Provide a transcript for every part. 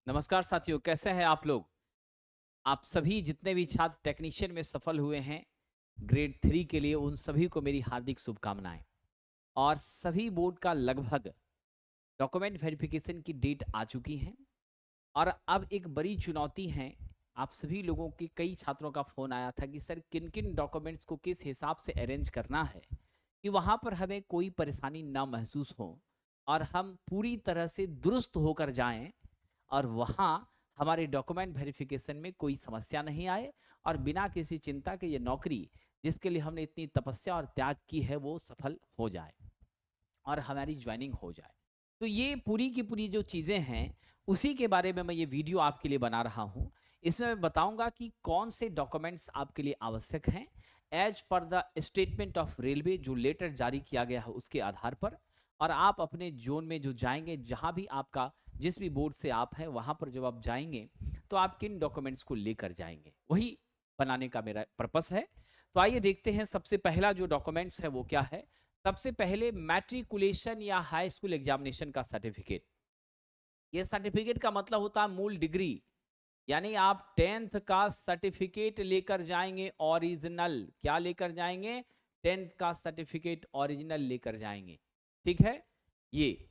नमस्कार साथियों, कैसे हैं आप लोग? आप सभी जितने भी छात्र टेक्नीशियन में सफल हुए हैं, ग्रेड 3 के लिए उन सभी को मेरी हार्दिक शुभकामनाएँ। और सभी बोर्ड का लगभग डॉक्यूमेंट वेरिफिकेशन की डेट आ चुकी है और अब एक बड़ी चुनौती है। आप सभी लोगों के कई छात्रों का फ़ोन आया था कि सर किन-किन डॉक्यूमेंट्स को किस हिसाब से अरेंज करना है, कि वहाँ पर हमें कोई परेशानी ना महसूस हो और हम पूरी तरह से दुरुस्त होकर जाएँ और वहाँ हमारे डॉक्यूमेंट वेरिफिकेशन में कोई समस्या नहीं आए और बिना किसी चिंता के ये नौकरी जिसके लिए हमने इतनी तपस्या और त्याग की है वो सफल हो जाए और हमारी ज्वाइनिंग हो जाए। तो ये पूरी की पूरी जो चीज़ें हैं उसी के बारे में मैं ये वीडियो आपके लिए बना रहा हूँ। इसमें मैं बताऊंगा कि कौन से डॉक्यूमेंट्स आपके लिए आवश्यक हैं as per the statement of railway जो लेटर जारी किया गया है उसके आधार पर। और आप अपने जोन में जो जाएंगे, जहाँ भी आपका जिस भी बोर्ड से आप हैं वहाँ पर जब आप जाएंगे तो आप किन डॉक्यूमेंट्स को लेकर जाएंगे, वही बनाने का मेरा पर्पस है। तो आइए देखते हैं सबसे पहला जो डॉक्यूमेंट्स है वो क्या है। सबसे पहले मैट्रिकुलेशन या हाई स्कूल एग्जामिनेशन का सर्टिफिकेट। ये सर्टिफिकेट का मतलब होता है मूल डिग्री, यानी आप 10th का सर्टिफिकेट लेकर जाएंगे ओरिजिनल। क्या लेकर जाएंगे? 10th का सर्टिफिकेट ओरिजिनल लेकर जाएंगे। ठीक है। ये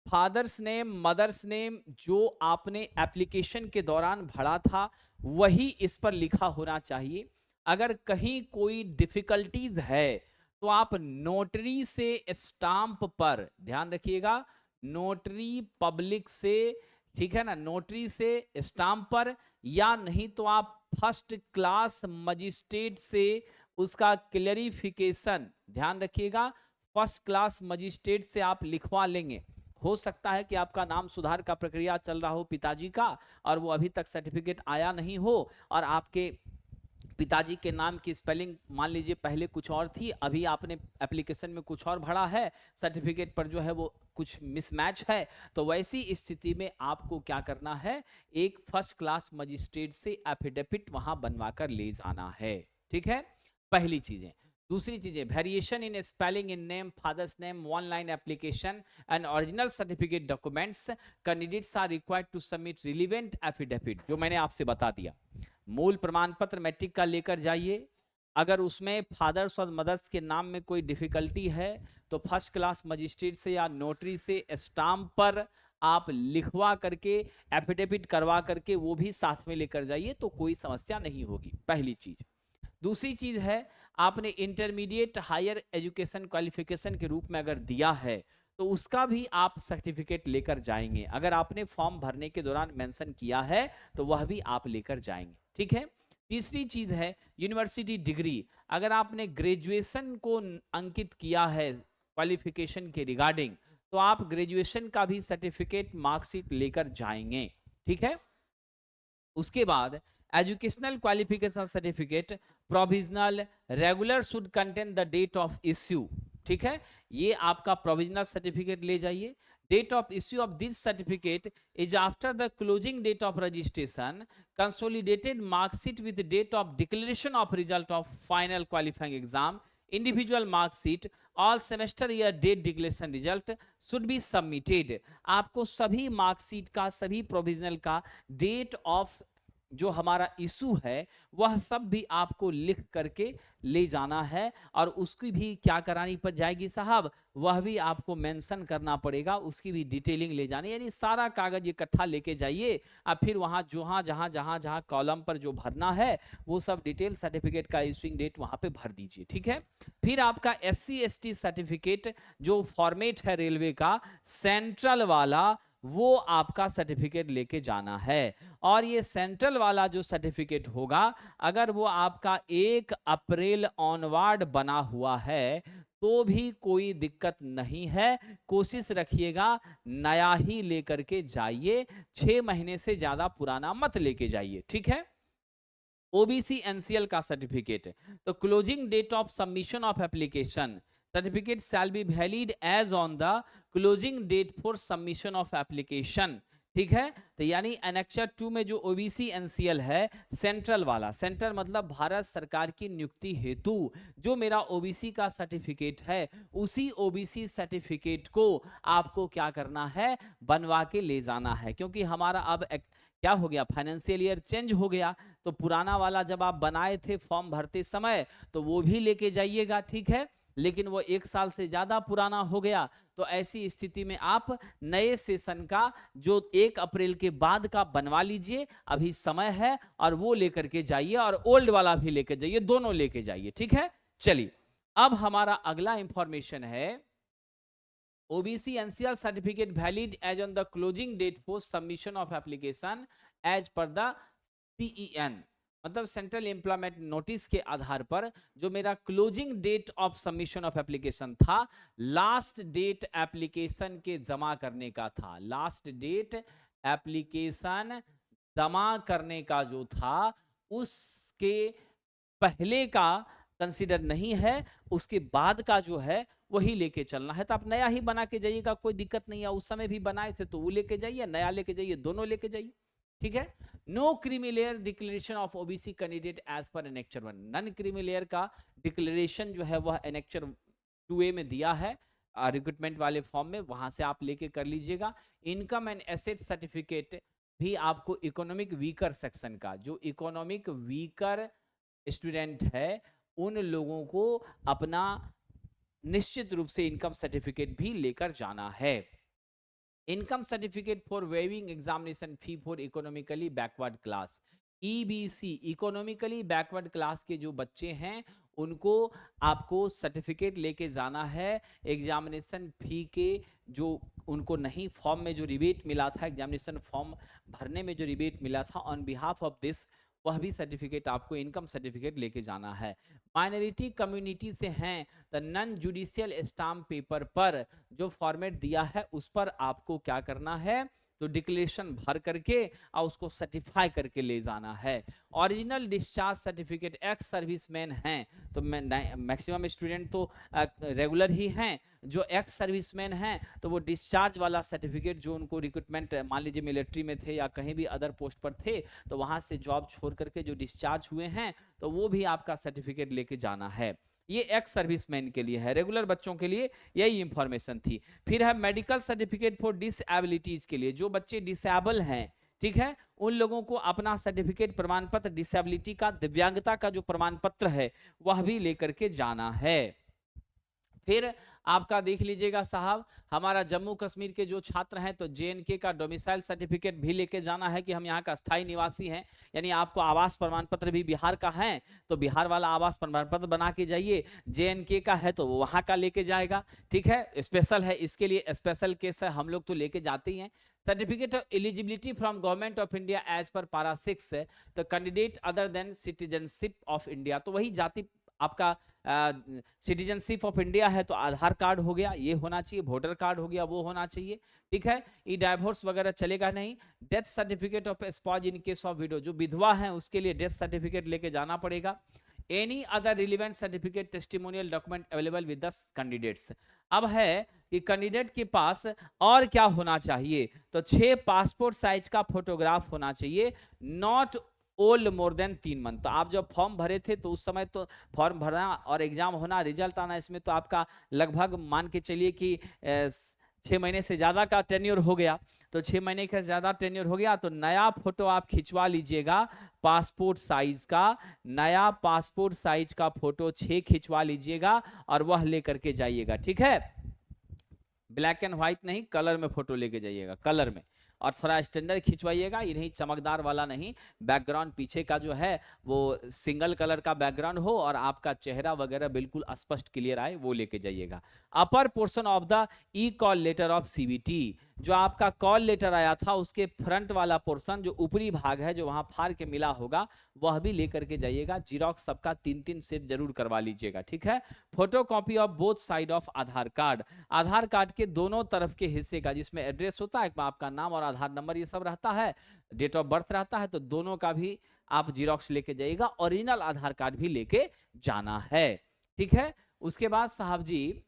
फादर्स नेम, मदर्स नेम जो आपने एप्लीकेशन के दौरान भरा था वही इस पर लिखा होना चाहिए। अगर कहीं कोई डिफिकल्टीज है तो आप नोटरी से स्टाम्प पर ध्यान रखिएगा। नोटरी पब्लिक से, ठीक है ना, नोटरी से स्टाम्प पर, या नहीं तो आप फर्स्ट क्लास मजिस्ट्रेट से उसका क्लेरिफिकेशन, ध्यान रखिएगा, फर्स्ट क्लास मजिस्ट्रेट से आप लिखवा लेंगे। हो सकता है कि आपका नाम सुधार का प्रक्रिया चल रहा हो पिताजी का और वो अभी तक सर्टिफिकेट आया नहीं हो और आपके पिताजी के नाम की स्पेलिंग मान लीजिए पहले कुछ और थी, अभी आपने एप्लीकेशन में कुछ और भरा है, सर्टिफिकेट पर जो है वो कुछ मिसमैच है। तो वैसी स्थिति में आपको क्या करना है, एक फर्स्ट क्लास मजिस्ट्रेट से एफिडेविट वहां बनवा कर ले जाना है। ठीक है, पहली चीजें। दूसरी चीजें, variation in spelling in name, father's name, one line application and original certificate documents, candidates are required to submit relevant affidavit, जो मैंने आपसे बता दिया। मूल प्रमाण पत्र मैट्रिक का लेकर जाइए। अगर उसमें फादर्स और मदर्स के नाम में कोई डिफिकल्टी है तो फर्स्ट क्लास मजिस्ट्रेट से या नोटरी से स्टाम्प पर आप लिखवा करके एफिडेविट करवा करके वो भी साथ में लेकर जाइए, तो कोई समस्या नहीं होगी। पहली चीज। दूसरी चीज है, आपने इंटरमीडिएट हायर एजुकेशन क्वालिफिकेशन के रूप में अगर दिया है तो उसका भी आप सर्टिफिकेट लेकर जाएंगे। अगर आपने फॉर्म भरने के दौरान मेंशन किया है तो वह भी आप लेकर जाएंगे। ठीक है। तीसरी चीज है यूनिवर्सिटी डिग्री। अगर आपने ग्रेजुएशन को अंकित किया है क्वालिफिकेशन के रिगार्डिंग तो आप ग्रेजुएशन का भी सर्टिफिकेट मार्कशीट लेकर जाएंगे। ठीक है। उसके बाद educational qualification certificate provisional regular should contain the date of issue. ठीक है, ये आपका प्रोविजनल सर्टिफिकेट ले जाइए। Date of issue of this certificate is after the closing date of registration, consolidated marksheet with date of declaration of result of final qualifying exam, individual marksheet, all semester year date declaration result should be submitted. आपको सभी marksheet का, सभी provisional का date of जो हमारा issue है वह सब भी आपको लिख करके ले जाना है और उसकी भी क्या करानी पड़ जाएगी साहब, वह भी आपको मेंशन करना पड़ेगा, उसकी भी डिटेलिंग ले जानी, यानी सारा कागज इकट्ठा लेके जाइए। अब फिर वहां जहां जहां जहां जहां कॉलम पर जो भरना है वो सब डिटेल सर्टिफिकेट का इशूइंग डेट वहां पे भर दीजिए। ठीक है। फिर आपका SC ST सर्टिफिकेट जो फॉर्मेट है रेलवे का सेंट्रल वाला, वो आपका सर्टिफिकेट लेके जाना है। और ये सेंट्रल वाला जो सर्टिफिकेट होगा, अगर वो आपका 1 अप्रैल ऑनवर्ड बना हुआ है तो भी कोई दिक्कत नहीं है। कोशिश रखिएगा नया ही लेकर के जाइए, 6 महीने से ज्यादा पुराना मत लेके जाइए। ठीक है। OBC NCL का सर्टिफिकेट, तो closing date of submission of application certificate shall be valid as on the closing date for submission of application. ठीक है। तो यानी एनेक्चर 2 में जो ओबीसी एनसीएल है, सेंट्रल वाला, सेंट्रल मतलब भारत सरकार की नियुक्ति हेतु जो मेरा ओबीसी का सर्टिफिकेट है, उसी ओबीसी सर्टिफिकेट को आपको क्या करना है, बनवा के ले जाना है। क्योंकि हमारा अब क्या हो गया, फाइनेंशियल ईयर चेंज हो गया, तो पुराना वाला जब आप बनाए थे फॉर्म भरते समय, तो वो भी लेके जाइएगा, ठीक है। लेकिन वो 1 साल से ज्यादा पुराना हो गया, तो ऐसी स्थिति में आप नए सेशन का जो 1 अप्रैल के बाद का बनवा लीजिए, अभी समय है, और वो लेकर के जाइए, और ओल्ड वाला भी लेकर जाइए, दोनों लेके जाइए, ठीक है। चलिए, अब हमारा अगला इंफॉर्मेशन है, OBC NCL certificate valid as on the closing date for submission of application as per the CEN, मतलब सेंट्रल एम्प्लॉयमेंट नोटिस के आधार पर जो मेरा closing date of submission of application था, लास्ट डेट एप्लीकेशन के जमा करने का था, लास्ट डेट एप्लीकेशन जमा करने का जो था, उसके पहले का कंसीडर नहीं है, उसके बाद का जो है वही लेके चलना है। तो आप नया ही बना के जाइएगा, कोई दिक्कत नहीं है। उस समय भी बनाए थे तो वो लेके जाइए, नया लेके जाइए, दोनों लेके जाइए, ठीक है। No creamy layer declaration of OBC candidate as per annexure 1, non creamy layer का डिक्लेरेशन जो है वह एनेक्चर 2A में दिया है, रिक्रूटमेंट वाले फॉर्म में, वहां से आप लेके कर लीजिएगा। इनकम एंड एसेट सर्टिफिकेट भी आपको इकोनॉमिक वीकर सेक्शन का, जो इकोनॉमिक वीकर स्टूडेंट है, उन लोगों को अपना निश्चित रूप से इनकम सर्टिफिकेट भी लेकर जाना है। Income certificate for waiving examination fee for economically backward class, EBC, economically backward class के जो बच्चे हैं, उनको आपको सर्टिफिकेट लेके जाना है एग्जामिनेशन फी के, जो उनको नहीं फॉर्म में जो रिबेट मिला था, एग्जामिनेशन फॉर्म भरने में जो रिबेट मिला था, ऑन बिहाफ ऑफ दिस, वह भी सर्टिफिकेट आपको इनकम सर्टिफिकेट लेके जाना है। माइनॉरिटी कम्युनिटी से हैं तो नॉन जुडिशियल स्टाम्प पेपर पर जो फॉर्मेट दिया है, उस पर आपको क्या करना है, तो डिक्लेरेशन भर करके और उसको सर्टिफाई करके ले जाना है। Original discharge certificate, ex serviceman हैं तो मैक्सिमम स्टूडेंट तो रेगुलर ही हैं, जो एक्स सर्विसमैन हैं तो वो डिस्चार्ज वाला सर्टिफिकेट, जो उनको रिक्रूटमेंट मान लीजिए मिलिट्री में थे या कहीं भी अदर पोस्ट पर थे, तो वहां से जॉब छोड़ करके जो डिस्चार्ज हुए हैं, तो वो भी आपका सर्टिफिकेट लेके जाना है। ये एक्स सर्विसमैन के लिए है, रेगुलर बच्चों के लिए यही इंफॉर्मेशन थी। फिर है मेडिकल सर्टिफिकेट फॉर डिसएबिलिटीज के लिए, जो बच्चे डिसेबल हैं, ठीक है, उन लोगों को अपना सर्टिफिकेट, प्रमाण पत्र, डिसेबिलिटी का, दिव्यांगता का जो प्रमाण पत्र है, वह भी लेकर के जाना है। फिर आपका देख लीजिएगा साहब, हमारा जम्मू कश्मीर के जो छात्र हैं तो जेएनके का डोमिसाइल सर्टिफिकेट भी लेके जाना है कि हम यहाँ का स्थायी निवासी हैं, यानी आपको आवास प्रमाण पत्र भी बिहार का है तो बिहार वाला आवास प्रमाण पत्र बना के जाइए, जेएनके का है तो वो वहाँ का लेके जाएगा, ठीक है। स्पेशल है, इसके लिए स्पेशल केस है, हम लोग तो लेके जाते ही हैं। Certificate of eligibility from government of India as per para 6 है, तो candidate other than citizenship of India, तो वही जाति आपका सिटीजनशिप ऑफ इंडिया है तो आधार कार्ड हो गया, ये होना चाहिए, वोटर कार्ड हो गया, वो होना चाहिए, ठीक है। ये डाइवोर्स वगैरह चलेगा नहीं। Death certificate of sponge in case of window, जो विधवा है उसके लिए डेथ सर्टिफिकेट लेके जाना पड़ेगा। Any other relevant certificate, testimonial document available with the candidates. अब है कि कैंडिडेट के पास और क्या होना चाहिए, तो 6 पासपोर्ट साइज का फोटोग्राफ होना चाहिए, not old more than 3 month. तो आप जब फॉर्म भरे थे तो उस समय तो फॉर्म भरना और एग्जाम होना, रिजल्ट आना, इसमें तो आपका लगभग मान के चलिए कि 6 महीने से ज़्यादा का टेन्योर हो गया, तो 6 महीने का ज़्यादा टेन्योर हो गया तो नया फोटो आप खिंचवा लीजिएगा पासपोर्ट साइज का, नया पासपोर्ट साइज का फोटो 6 खिंचवा लीजिएगा और वह लेकर के जाइएगा, ठीक है। ब्लैक एंड व्हाइट नहीं, कलर में फोटो लेके जाइएगा, कलर में, और थोड़ा स्टैंडर्ड खिंचवाइएगा, ये नहीं चमकदार वाला नहीं, बैकग्राउंड पीछे का जो है वो सिंगल कलर का बैकग्राउंड हो और आपका चेहरा वगैरह बिल्कुल स्पष्ट क्लियर आए, वो लेके जाइएगा। Upper portion of the e call letter of CBT, जो आपका कॉल लेटर आया था उसके फ्रंट वाला पोर्शन, जो ऊपरी भाग है जो वहां फाड़ के मिला होगा, वह भी लेकर के जाइएगा। जीरोक्स सबका 3-3 सेट जरूर करवा लीजिएगा, ठीक है। Photo copy of both side of Aadhaar card, Aadhaar card के दोनों तरफ के हिस्से का, जिसमें एड्रेस होता है, आपका नाम और आधार नंबर ये सब रहता है, डेट ऑफ बर्थ रहता है, तो दोनों का भी आप जीरोक्स लेके जाइएगा। ओरिजिनल आधार कार्ड भी लेके जाना है, ठीक है। उसके बाद साहब जी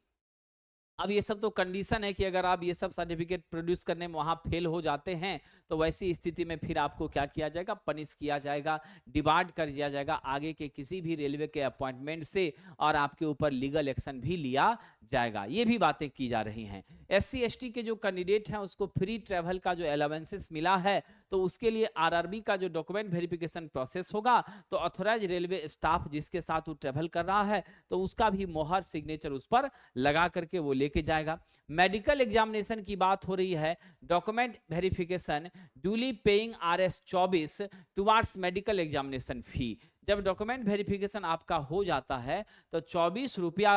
अब ये सब तो कंडीशन है कि अगर आप ये सब सर्टिफिकेट प्रोड्यूस करने में वहां फेल हो जाते हैं तो वैसी स्थिति में फिर आपको क्या किया जाएगा, पनिश किया जाएगा, डिबार्ड कर दिया जाएगा आगे के किसी भी रेलवे के अपॉइंटमेंट से, और आपके ऊपर लीगल एक्शन भी लिया जाएगा। ये भी बातें की जा रही हैं। SC ST के जो कैंडिडेट हैं उसको फ्री ट्रैवल का जो अलाउंसेस मिला है, तो उसके लिए RRB का जो डॉक्यूमेंट वेरिफिकेशन प्रोसेस होगा, तो ऑथोराइज रेलवे स्टाफ जिसके साथ वो ट्रैवल कर रहा है तो उसका भी मोहर सिग्नेचर उस पर लगा करके वो लेके जाएगा। मेडिकल एग्जामिनेशन की बात हो रही है, document verification duly paying RS 24 towards medical examination फी। जब डॉक्यूमेंट वेरिफिकेशन आपका हो जाता है तो 24 रुपया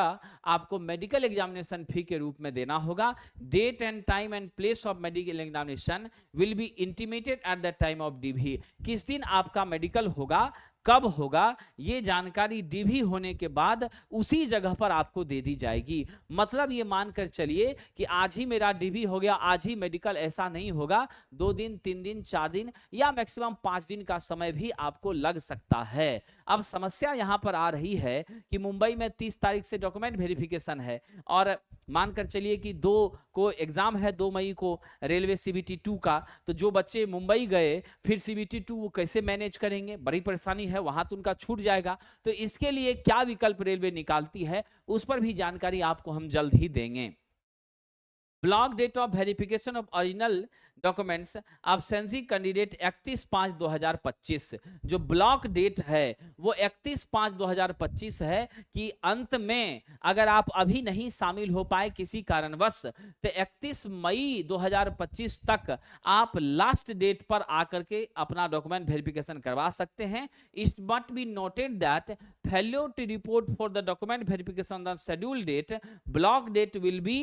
आपको मेडिकल एग्जामिनेशन फी के रूप में देना होगा। Date and time and place of medical examination will be intimated at the time of DV। किस दिन आपका मेडिकल होगा, कब होगा, ये जानकारी DV होने के बाद उसी जगह पर आपको दे दी जाएगी। मतलब ये मानकर चलिए कि आज ही मेरा DV हो गया, आज ही मेडिकल, ऐसा नहीं होगा। 2 दिन, 3 दिन, 4 दिन या मैक्सिमम 5 दिन का समय भी आपको लग सकता है। अब समस्या यहां पर आ रही है कि मुंबई में 30 तारीख से डॉक्यूमेंट वेरिफिकेशन है और मानकर चलिए कि 2 को एग्जाम है, 2 मई को रेलवे CBT 2 का। तो जो बच्चे मुंबई गए फिर CBT 2 वो कैसे मैनेज करेंगे, बड़ी परेशानी है, वहां तो उनका छूट जाएगा। तो इसके लिए क्या विकल्प रेलवे निकालती है उस पर भी जानकारी आपको हम जल्द ही देंगे। Block date of verification of original documents absentee candidate 31/5/2025। जो ब्लॉक डेट है वो 31/5/2025 है कि अंत में अगर आप अभी नहीं शामिल हो पाए किसी कारणवश तो 31 मई 2025 तक आप लास्ट डेट पर आकर के अपना डॉक्यूमेंट वेरिफिकेशन करवा सकते हैं। It must be noted that failure to report for the document verification on the schedule date block date will be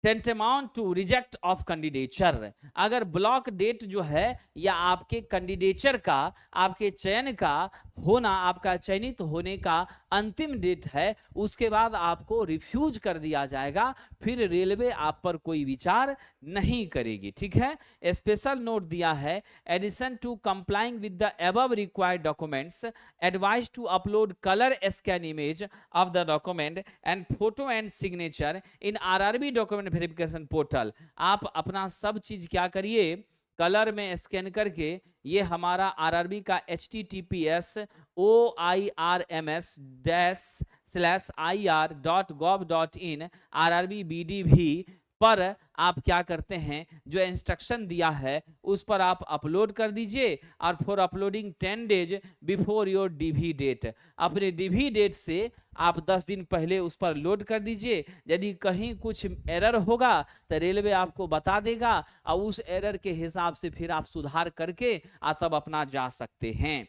tantamount to reject of candidature. अगर ब्लॉक डेट जो है या आपके कैंडिडेचर का, आपके चयन का होना, आपका चयनित होने का अंतिम डेट है, उसके बाद आपको रिफ्यूज कर दिया जाएगा, फिर रेलवे आप पर कोई विचार नहीं करेगी। ठीक है, स्पेशल नोट दिया है, addition to complying with the above required documents advise to upload colour scan image of the document and photo and signature in RRB document verification portal. आप अपना सब चीज क्या करिए, कलर में स्कैन करके ये हमारा RRB का https:/ir.gov.in RRB BDV पर आप क्या करते हैं, जो इंस्ट्रक्शन दिया है उस पर आप अपलोड कर दीजिए और for uploading 10 days before your DV date. अपने DV डेट से आप 10 दिन पहले उस पर लोड कर दीजिए। यदि कहीं कुछ एरर होगा तो रेलवे आपको बता देगा और उस एरर के हिसाब से फिर आप सुधार करके तब अपना जा सकते हैं।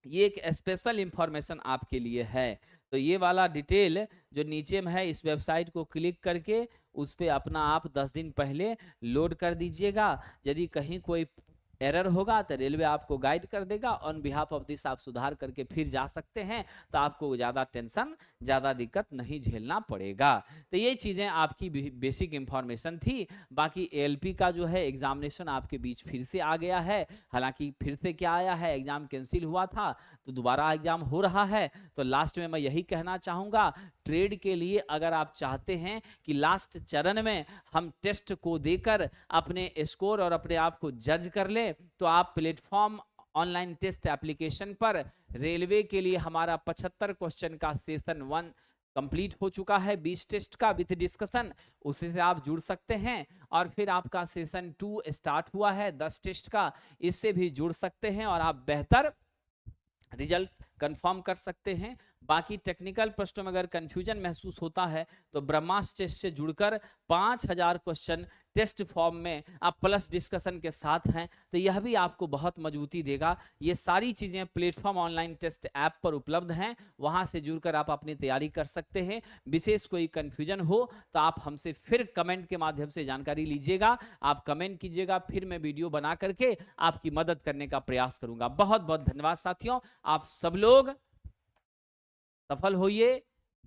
ये एक स्पेशल इंफॉर्मेशन आपके लिए है। तो ये वाला डिटेल जो नीचे में है, इस वेबसाइट को क्लिक करके उस पे अपना आप 10 दिन पहले लोड कर दीजिएगा। यदि कहीं कोई एरर होगा तो रेलवे आपको गाइड कर देगा, ऑन बिहाफ ऑफ दिस आप सुधार करके फिर जा सकते हैं, तो आपको ज़्यादा टेंशन, ज़्यादा दिक्कत नहीं झेलना पड़ेगा। तो ये चीज़ें आपकी बेसिक इंफॉर्मेशन थी। बाकी ALP का जो है एग्जामिनेशन आपके बीच फिर से आ गया है। हालांकि फिर से क्या आया है, एग्जाम कैंसिल हुआ था तो दोबारा एग्जाम हो रहा है। तो लास्ट में मैं यही कहना चाहूँगा, ट्रेड के लिए अगर आप चाहते हैं कि लास्ट चरण में हम टेस्ट को देकर अपने स्कोर और अपने आप को जज कर ले, तो आप प्लेटफॉर्म ऑनलाइन टेस्ट एप्लीकेशन पर रेलवे के लिए हमारा 75 क्वेश्चन का सेशन 1 कंप्लीट हो चुका है, 20 टेस्ट का विद डिस्कशन, उसी से आप जुड़ सकते हैं। और फिर आपका सेशन 2 स्टार्ट हुआ है 10 टेस्ट का, इससे भी जुड़ सकते हैं और आप बेहतर रिजल्ट कंफर्म कर सकते हैं। बाकी टेक्निकल प्रश्नों में अगर कंफ्यूजन महसूस होता है तो ब्रह्मास्त्र टेस्ट से जुड़कर 5000 क्वेश्चन टेस्ट फॉर्म में आप प्लस डिस्कशन के साथ हैं, तो यह भी आपको बहुत मजबूती देगा। ये सारी चीज़ें प्लेटफॉर्म ऑनलाइन टेस्ट ऐप पर उपलब्ध हैं, वहां से जुड़कर आप अपनी तैयारी कर सकते हैं। विशेष कोई कंफ्यूजन हो तो आप हमसे फिर कमेंट के माध्यम से जानकारी लीजिएगा, आप कमेंट कीजिएगा, फिर मैं वीडियो बना करके आपकी मदद करने का प्रयास करूंगा। बहुत बहुत धन्यवाद साथियों, आप सब लोग सफल होइए,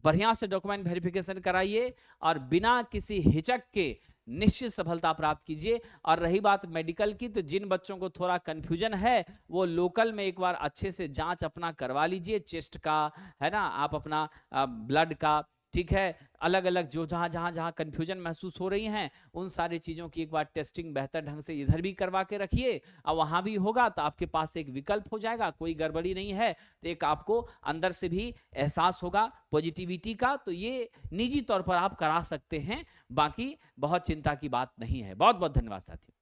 बढ़िया से डॉक्यूमेंट वेरिफिकेशन कराइए और बिना किसी हिचक के निश्चित सफलता प्राप्त कीजिए। और रही बात मेडिकल की, तो जिन बच्चों को थोड़ा कंफ्यूजन है वो लोकल में एक बार अच्छे से जांच अपना करवा लीजिए, चेस्ट का है ना, आप अपना ब्लड का, ठीक है, अलग अलग जो जहां जहां जहां कंफ्यूजन महसूस हो रही हैं उन सारी चीजों की एक बार टेस्टिंग बेहतर ढंग से इधर भी करवा के रखिए, और वहां भी होगा तो आपके पास एक विकल्प हो जाएगा, कोई गड़बड़ी नहीं है तो एक आपको अंदर से भी एहसास होगा पॉजिटिविटी का, तो ये निजी तौर पर आप करा सकते हैं, बाकी बहुत चिंता की बात नहीं है। बहुत बहुत धन्यवाद साथियों।